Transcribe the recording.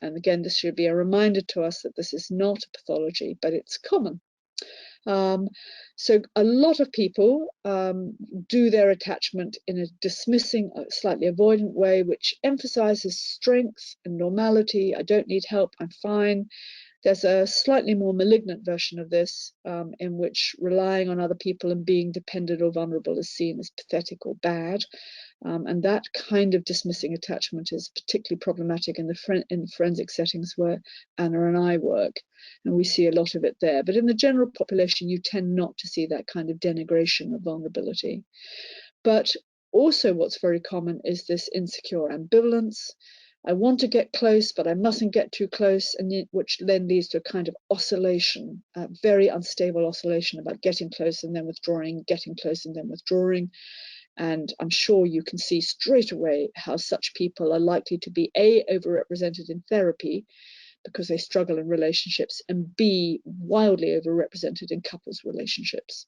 And again, this should be a reminder to us that this is not a pathology, but it's common. So a lot of people do their attachment in a dismissing, slightly avoidant way, which emphasizes strength and normality. I don't need help, I'm fine. There's a slightly more malignant version of this, in which relying on other people and being dependent or vulnerable is seen as pathetic or bad. And that kind of dismissing attachment is particularly problematic in the forensic settings where Anna and I work, and we see a lot of it there. But in the general population, you tend not to see that kind of denigration of vulnerability. But also what's very common is this insecure ambivalence. I want to get close, but I mustn't get too close, and which then leads to a kind of oscillation, a very unstable oscillation about getting close and then withdrawing, getting close and then withdrawing. And I'm sure you can see straight away how such people are likely to be A, overrepresented in therapy because they struggle in relationships, and B, wildly overrepresented in couples relationships.